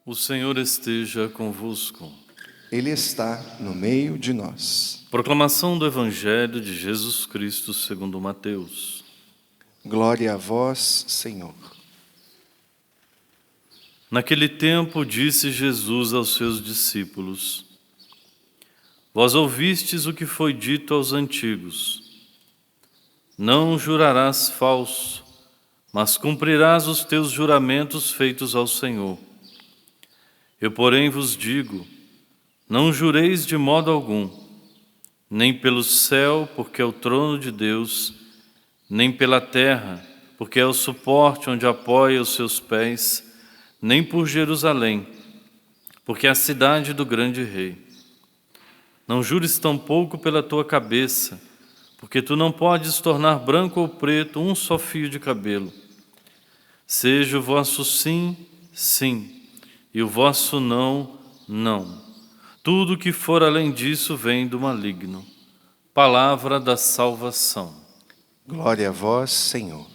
O Senhor esteja convosco. Ele está no meio de nós. Proclamação do Evangelho de Jesus Cristo segundo Mateus. Glória a vós, Senhor. Naquele tempo disse Jesus aos seus discípulos: Vós ouvistes o que foi dito aos antigos: Não jurarás falso, mas cumprirás os teus juramentos feitos ao Senhor. Eu, porém, vos digo: não jureis de modo algum, nem pelo céu, porque é o trono de Deus, nem pela terra, porque é o suporte onde apoia os seus pés, nem por Jerusalém, porque é a cidade do grande rei. Não jures tampouco pela tua cabeça, porque tu não podes tornar branco ou preto um só fio de cabelo. Seja o vosso sim, sim, e o vosso não, não. Tudo que for além disso vem do maligno. Palavra da salvação. Glória a vós, Senhor.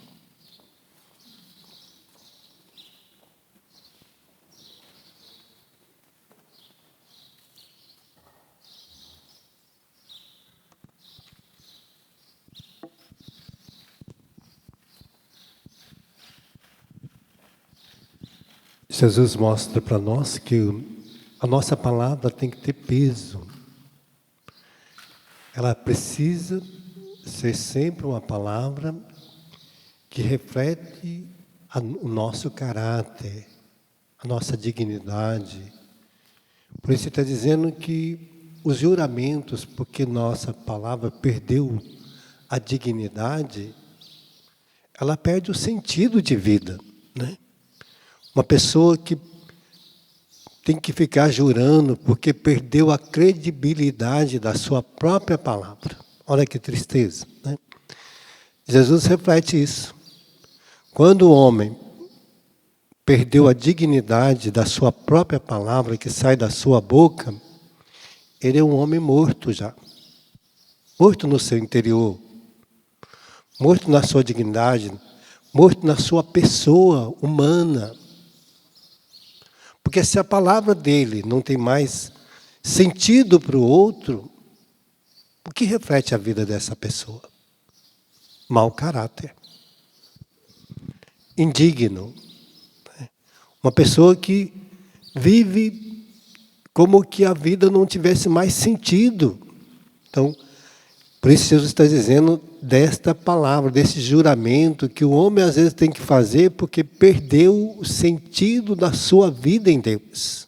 Jesus mostra para nós que a nossa palavra tem que ter peso. Ela precisa ser sempre uma palavra que reflete o nosso caráter, a nossa dignidade. Por isso ele está dizendo que os juramentos, porque nossa palavra perdeu a dignidade, ela perde o sentido de vida, né? Uma pessoa que tem que ficar jurando porque perdeu a credibilidade da sua própria palavra. Olha que tristeza, né? Jesus reflete isso. Quando o homem perdeu a dignidade da sua própria palavra que sai da sua boca, ele é um homem morto já. Morto no seu interior. Morto na sua dignidade. Morto na sua pessoa humana. Porque se a palavra dele não tem mais sentido para o outro, o que reflete a vida dessa pessoa? Mau caráter. Indigno. Uma pessoa que vive como que a vida não tivesse mais sentido. Então, por isso Jesus está dizendo desta palavra, desse juramento que o homem às vezes tem que fazer porque perdeu o sentido da sua vida em Deus.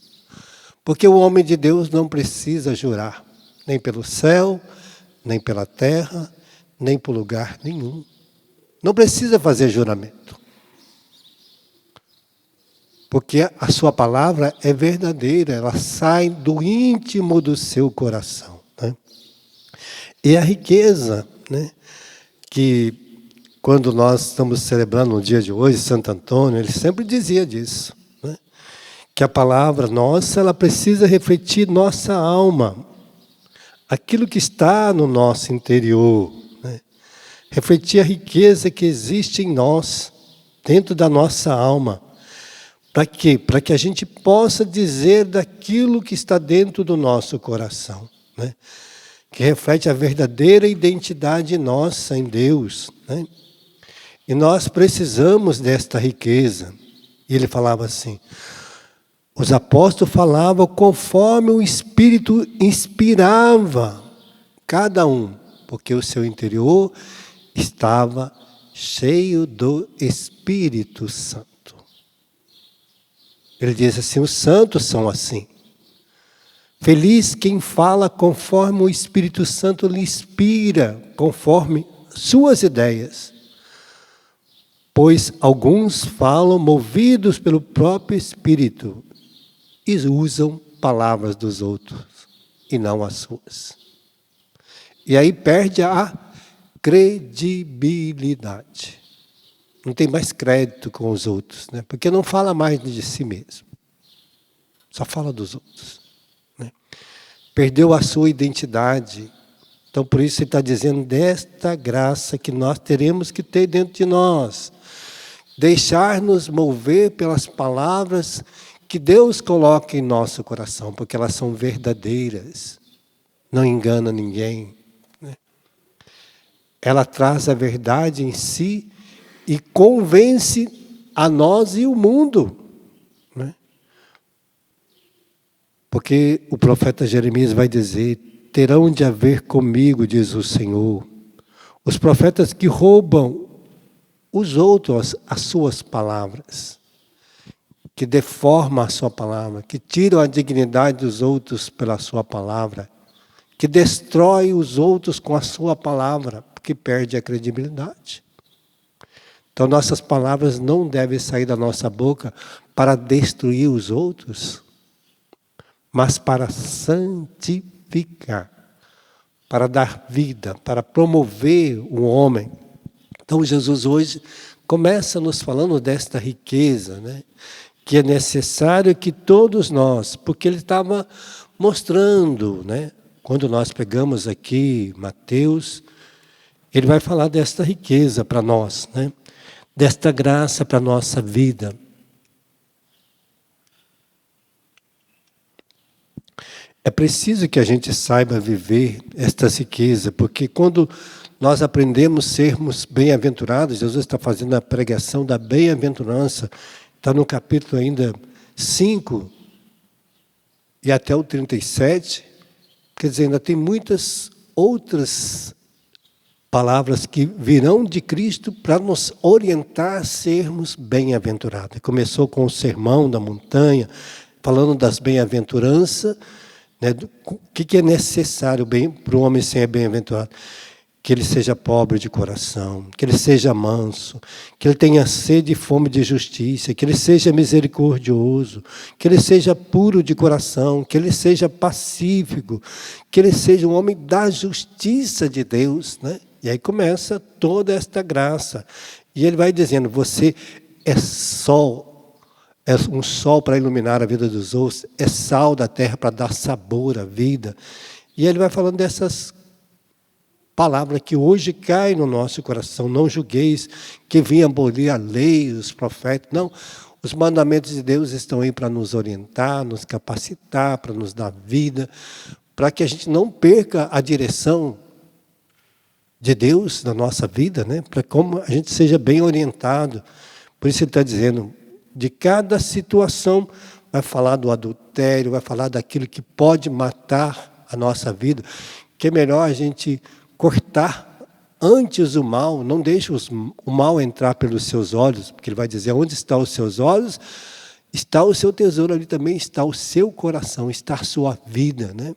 Porque o homem de Deus não precisa jurar, nem pelo céu, nem pela terra, nem por lugar nenhum. Não precisa fazer juramento. Porque a sua palavra é verdadeira, ela sai do íntimo do seu coração, né? E a riqueza, né, que quando nós estamos celebrando no dia de hoje, Santo Antônio, ele sempre dizia disso, né, que a palavra nossa, ela precisa refletir nossa alma, aquilo que está no nosso interior, né, refletir a riqueza que existe em nós, dentro da nossa alma. Para quê? Para que a gente possa dizer daquilo que está dentro do nosso coração, né? Que reflete a verdadeira identidade nossa em Deus, né? E nós precisamos desta riqueza. E ele falava assim, os apóstolos falavam conforme o Espírito inspirava cada um, porque o seu interior estava cheio do Espírito Santo. Ele diz assim, os santos são assim. Feliz quem fala conforme o Espírito Santo lhe inspira, conforme suas ideias. Pois alguns falam movidos pelo próprio Espírito e usam palavras dos outros e não as suas. E aí perde a credibilidade. Não tem mais crédito com os outros, né? Porque não fala mais de si mesmo. Só fala dos outros. Perdeu a sua identidade. Então, por isso ele está dizendo desta graça que nós teremos que ter dentro de nós. Deixar-nos mover pelas palavras que que Deus coloca em nosso coração, porque elas são verdadeiras, não engana ninguém, né? Ela traz a verdade em si e convence a nós e o mundo, né? Porque o profeta Jeremias vai dizer: terão de haver comigo, diz o Senhor, os profetas que roubam os outros as suas palavras, que deformam a sua palavra, que tiram a dignidade dos outros pela sua palavra, que destrói os outros com a sua palavra, porque perde a credibilidade. Então nossas palavras não devem sair da nossa boca para destruir os outros, mas para santificar, para dar vida, para promover o homem. Então Jesus hoje começa nos falando desta riqueza, né? Que é necessário que todos nós, porque ele estava mostrando, né? Quando nós pegamos aqui Mateus, ele vai falar desta riqueza para nós, né? Desta graça para a nossa vida. É preciso que a gente saiba viver esta riqueza, porque quando nós aprendemos a sermos bem-aventurados, Jesus está fazendo a pregação da bem-aventurança, está no capítulo ainda 5 e até o 37, quer dizer, ainda tem muitas outras palavras que virão de Cristo para nos orientar a sermos bem-aventurados. Começou com o sermão da montanha, falando das bem-aventuranças, né, o que é necessário para o homem ser bem-aventurado? Que ele seja pobre de coração, que ele seja manso, que ele tenha sede e fome de justiça, que ele seja misericordioso, que ele seja puro de coração, que ele seja pacífico, que ele seja um homem da justiça de Deus, né? E aí começa toda esta graça. E ele vai dizendo: você é sol. É um sol para iluminar a vida dos outros, é sal da terra para dar sabor à vida. E ele vai falando dessas palavras que hoje caem no nosso coração. Não julgueis que vinha abolir a lei, os profetas. Não, os mandamentos de Deus estão aí para nos orientar, nos capacitar, para nos dar vida, para que a gente não perca a direção de Deus na nossa vida, né? Para como a gente seja bem orientado. Por isso ele está dizendo: de cada situação, vai falar do adultério, vai falar daquilo que pode matar a nossa vida, que é melhor a gente cortar antes o mal, não deixe o mal entrar pelos seus olhos, porque ele vai dizer: onde estão os seus olhos, está o seu tesouro, ali também está o seu coração, está a sua vida, né?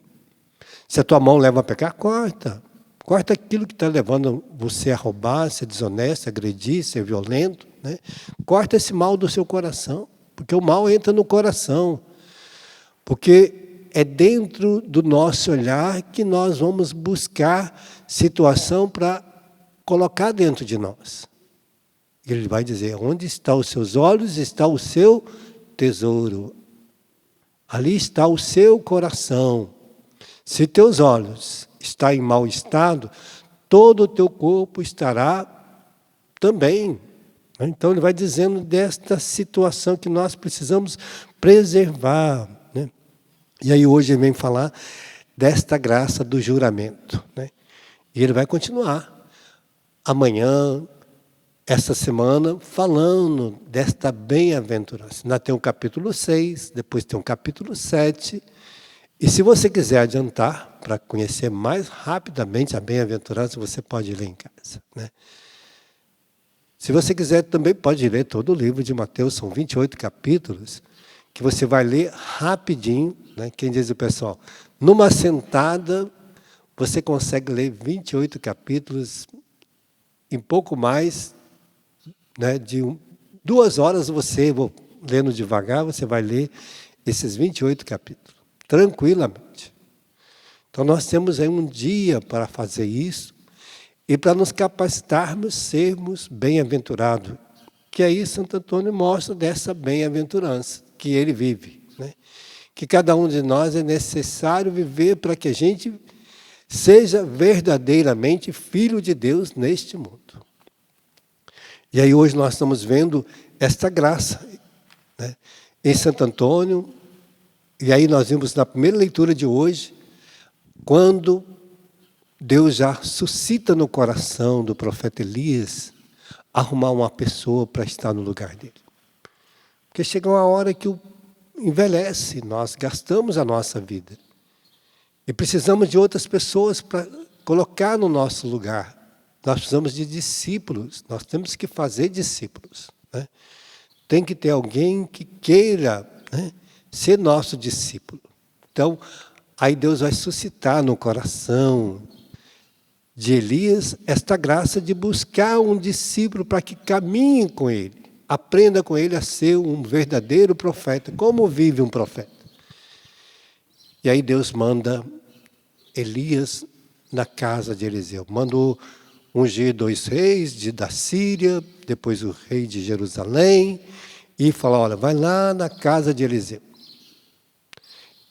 Se a tua mão leva a pecar, corta. Corta aquilo que está levando você a roubar, ser desonesto, agredir, ser violento, né? Corta esse mal do seu coração, porque o mal entra no coração. Porque é dentro do nosso olhar que nós vamos buscar situação para colocar dentro de nós. Ele vai dizer: onde estão os seus olhos, está o seu tesouro. Ali está o seu coração. Se teus olhos estão em mau estado, todo o teu corpo estará também. Então ele vai dizendo desta situação que nós precisamos preservar, né? E aí hoje ele vem falar desta graça do juramento, né? E ele vai continuar amanhã, essa semana, falando desta bem-aventurança. Ainda tem o capítulo 6, depois tem o capítulo 7. E se você quiser adiantar, para conhecer mais rapidamente a bem-aventurança, você pode ler em casa, né? Se você quiser, também pode ler todo o livro de Mateus, são 28 capítulos, que você vai ler rapidinho, né? Quem diz o pessoal, numa sentada, você consegue ler 28 capítulos em pouco mais, né, de 2 horas você, vou lendo devagar, você vai ler esses 28 capítulos, tranquilamente. Então nós temos aí um dia para fazer isso, e para nos capacitarmos, sermos bem-aventurados. Que aí Santo Antônio mostra dessa bem-aventurança que ele vive, né? Que cada um de nós é necessário viver para que a gente seja verdadeiramente filho de Deus neste mundo. E aí hoje nós estamos vendo esta graça, né? em Santo Antônio, e aí nós vimos na primeira leitura de hoje, quando Deus já suscita no coração do profeta Elias arrumar uma pessoa para estar no lugar dele. Porque chega uma hora que envelhece, nós gastamos a nossa vida. E precisamos de outras pessoas para colocar no nosso lugar. Nós precisamos de discípulos, nós temos que fazer discípulos. Né? Tem que ter alguém que queira, né, ser nosso discípulo. Então, aí Deus vai suscitar no coração de Elias esta graça de buscar um discípulo para que caminhe com ele, aprenda com ele a ser um verdadeiro profeta. Como vive um profeta? E aí Deus manda Elias na casa de Eliseu. Mandou ungir 2 reis da Síria, depois o rei de Jerusalém, e falou, olha, vai lá na casa de Eliseu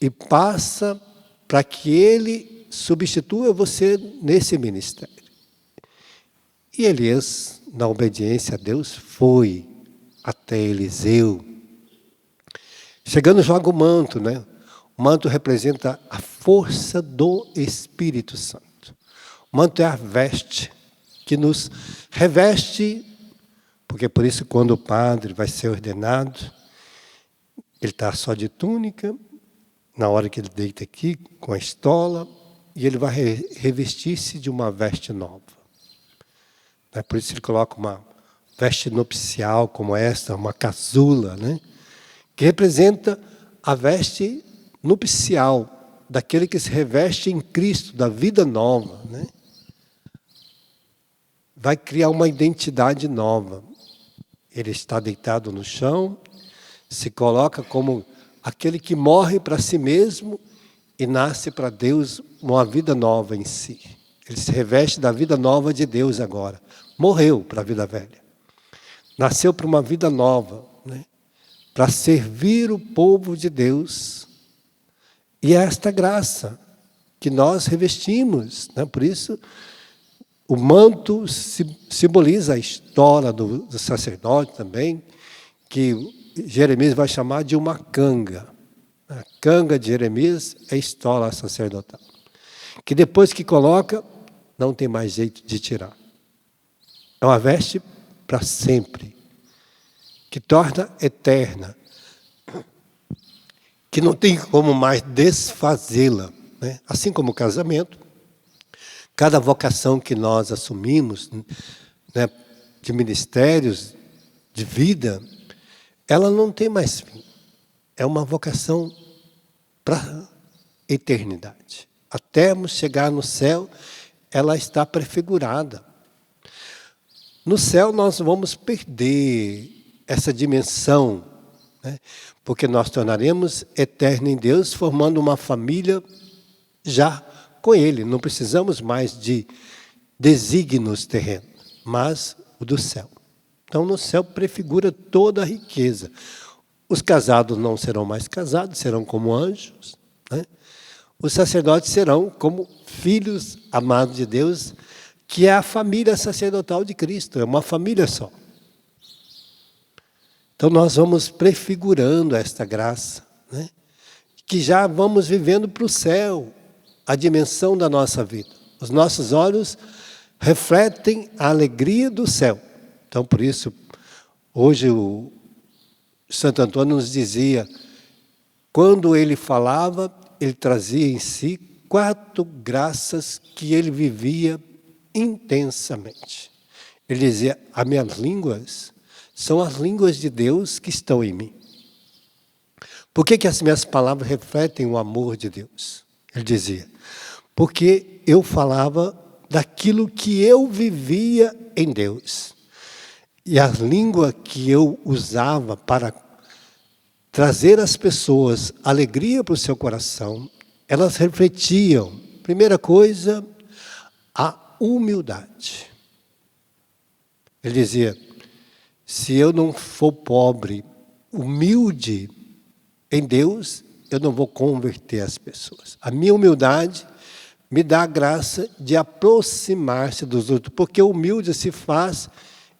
e passa para que ele substitua você nesse ministério. E Elias, na obediência a Deus, foi até Eliseu. Chegando, joga o manto, né? O manto representa a força do Espírito Santo. O manto é a veste que nos reveste, porque por isso quando o padre vai ser ordenado, ele está só de túnica, na hora que ele deita aqui, com a estola, e ele vai revestir-se de uma veste nova. Por isso ele coloca uma veste nupcial como esta, uma casula, né? Que representa a veste nupcial daquele que se reveste em Cristo, da vida nova. Né? Vai criar uma identidade nova. Ele está deitado no chão, se coloca como aquele que morre para si mesmo e nasce para Deus uma vida nova em si. Ele se reveste da vida nova de Deus agora. Morreu para a vida velha. Nasceu para uma vida nova, né? Para servir o povo de Deus. E é esta graça que nós revestimos. Né? Por isso, o manto simboliza a história do sacerdote também, que Jeremias vai chamar de uma canga. A canga de Jeremias é a estola sacerdotal. Que depois que coloca, não tem mais jeito de tirar. É uma veste para sempre, que torna eterna, que não tem como mais desfazê-la. Né? Assim como o casamento, cada vocação que nós assumimos, né, de ministérios, de vida, ela não tem mais fim. É uma vocação para a eternidade. Até chegar no céu, ela está prefigurada. No céu nós vamos perder essa dimensão, né? Porque nós tornaremos eterno em Deus, formando uma família já com Ele. Não precisamos mais de desígnios terrenos, mas o do céu. Então, no céu prefigura toda a riqueza. Os casados não serão mais casados, serão como anjos. Né? Os sacerdotes serão como filhos amados de Deus, que é a família sacerdotal de Cristo, é uma família só. Então, nós vamos prefigurando esta graça, né? Que já vamos vivendo para o céu, a dimensão da nossa vida. Os nossos olhos refletem a alegria do céu. Então, por isso, hoje o Santo Antônio nos dizia, quando ele falava, ele trazia em si 4 graças que ele vivia intensamente. Ele dizia, as minhas línguas são as línguas de Deus que estão em mim. Por que as minhas palavras refletem o amor de Deus? Ele dizia, porque eu falava daquilo que eu vivia em Deus. E a língua que eu usava para trazer às pessoas alegria para o seu coração, elas refletiam, primeira coisa, a humildade. Ele dizia, se eu não for pobre, humilde em Deus, eu não vou converter as pessoas. A minha humildade me dá a graça de aproximar-se dos outros, porque o humilde se faz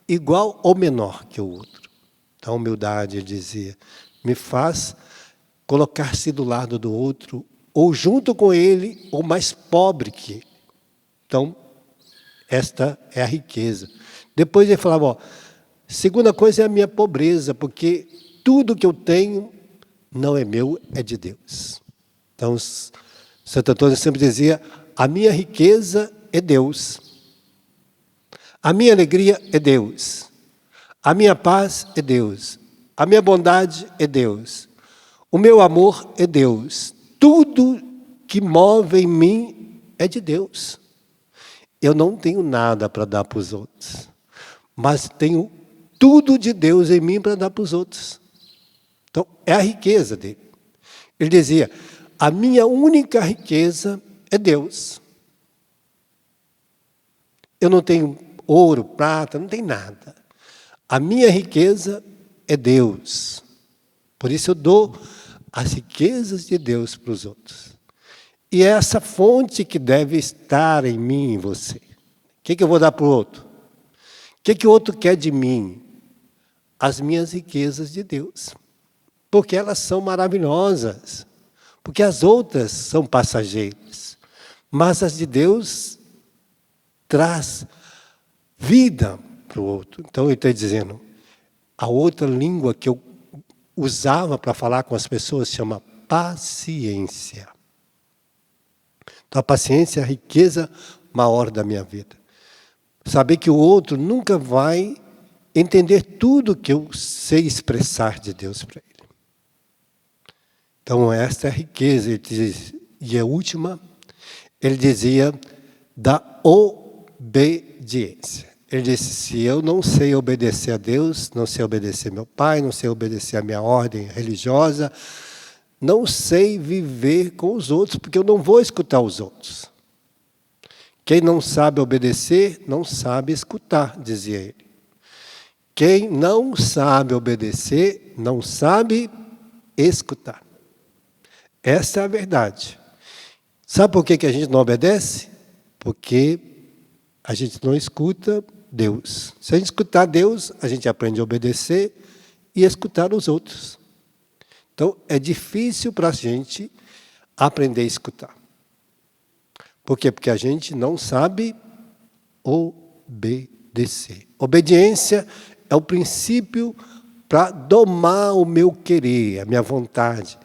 igual ou menor que o outro. Então, a humildade, ele dizia, me faz colocar-se do lado do outro, ou junto com ele, ou mais pobre que ele. Então, esta é a riqueza. Depois ele falava, ó, segunda coisa é a minha pobreza, porque tudo que eu tenho não é meu, é de Deus. Então, Santo Antônio sempre dizia, a minha riqueza é Deus. A minha alegria é Deus. A minha paz é Deus. A minha bondade é Deus. O meu amor é Deus. Tudo que move em mim é de Deus. Eu não tenho nada para dar para os outros, mas tenho tudo de Deus em mim para dar para os outros. Então, é a riqueza dele. Ele dizia, a minha única riqueza é Deus. Eu não tenho ouro, prata, não tenho nada. A minha riqueza é Deus. Por isso eu dou as riquezas de Deus para os outros. E é essa fonte que deve estar em mim e em você. O que eu vou dar para o outro? O que o outro quer de mim? As minhas riquezas de Deus. Porque elas são maravilhosas. Porque as outras são passageiras. Mas as de Deus traz vida para o outro. Então ele está dizendo, a outra língua que eu usava para falar com as pessoas chama paciência. Então a paciência é a riqueza maior da minha vida. Saber que o outro nunca vai entender tudo que eu sei expressar de Deus para ele. Então esta é a riqueza. Ele diz, e a última, ele dizia da obediência. Ele disse, se eu não sei obedecer a Deus, não sei obedecer meu pai, não sei obedecer a minha ordem religiosa, não sei viver com os outros, porque eu não vou escutar os outros. Quem não sabe obedecer, não sabe escutar, dizia ele. Quem não sabe obedecer, não sabe escutar. Essa é a verdade. Sabe por que a gente não obedece? Porque a gente não escuta Deus. Se a gente escutar Deus, a gente aprende a obedecer e escutar os outros. Então, é difícil para a gente aprender a escutar. Por quê? Porque a gente não sabe obedecer. Obediência é o princípio para domar o meu querer, a minha vontade,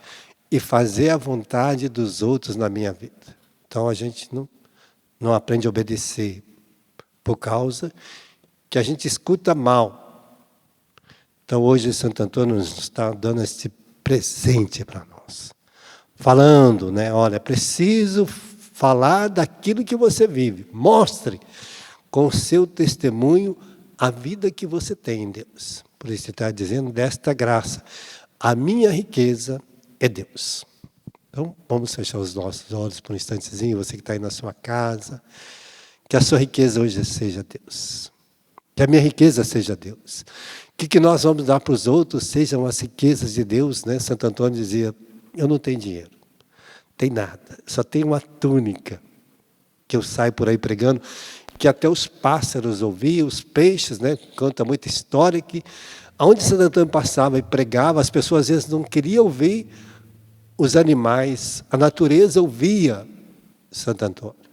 e fazer a vontade dos outros na minha vida. Então, a gente não aprende a obedecer, por causa que a gente escuta mal. Então, hoje, Santo Antônio nos está dando esse presente para nós. Falando, olha, é preciso falar daquilo que você vive. Mostre com o seu testemunho a vida que você tem em Deus. Por isso ele está dizendo desta graça. A minha riqueza é Deus. Então, vamos fechar os nossos olhos por um instantezinho, você que está aí na sua casa. Que a sua riqueza hoje seja Deus. Que a minha riqueza seja Deus. Que nós vamos dar para os outros sejam as riquezas de Deus. Santo Antônio dizia, eu não tenho dinheiro, não tenho nada, só tenho uma túnica que eu saio por aí pregando, que até os pássaros ouviam, os peixes, conta muita história que onde Santo Antônio passava e pregava, as pessoas às vezes não queriam ouvir os animais, a natureza ouvia Santo Antônio.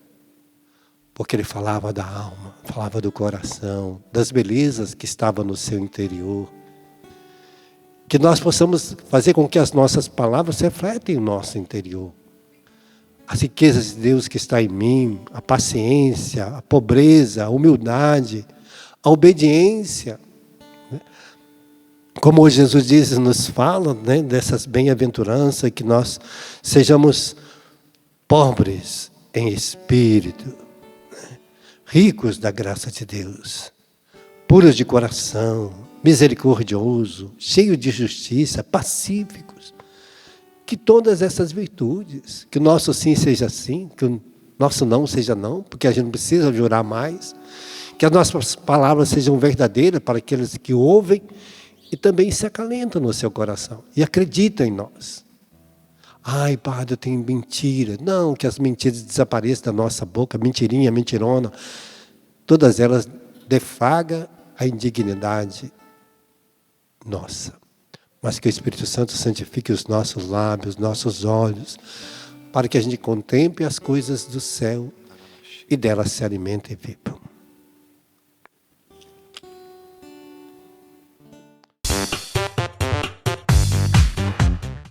Porque ele falava da alma, falava do coração, das belezas que estavam no seu interior. Que nós possamos fazer com que as nossas palavras refletem o nosso interior. As riquezas de Deus que está em mim, a paciência, a pobreza, a humildade, a obediência. Como hoje Jesus diz, nos fala dessas bem-aventuranças, que nós sejamos pobres em espírito, ricos da graça de Deus, puros de coração, misericordioso, cheios de justiça, pacíficos. Que todas essas virtudes, que o nosso sim seja sim, que o nosso não seja não, porque a gente não precisa jurar mais, que as nossas palavras sejam verdadeiras para aqueles que ouvem e também se acalentam no seu coração e acreditam em nós. Ai, padre, eu tenho mentira. Não, que as mentiras desapareçam da nossa boca, mentirinha, mentirona. Todas elas defragam a indignidade nossa. mas que o Espírito Santo santifique os nossos lábios, nossos olhos, para que a gente contemple as coisas do céu e delas se alimente e viva.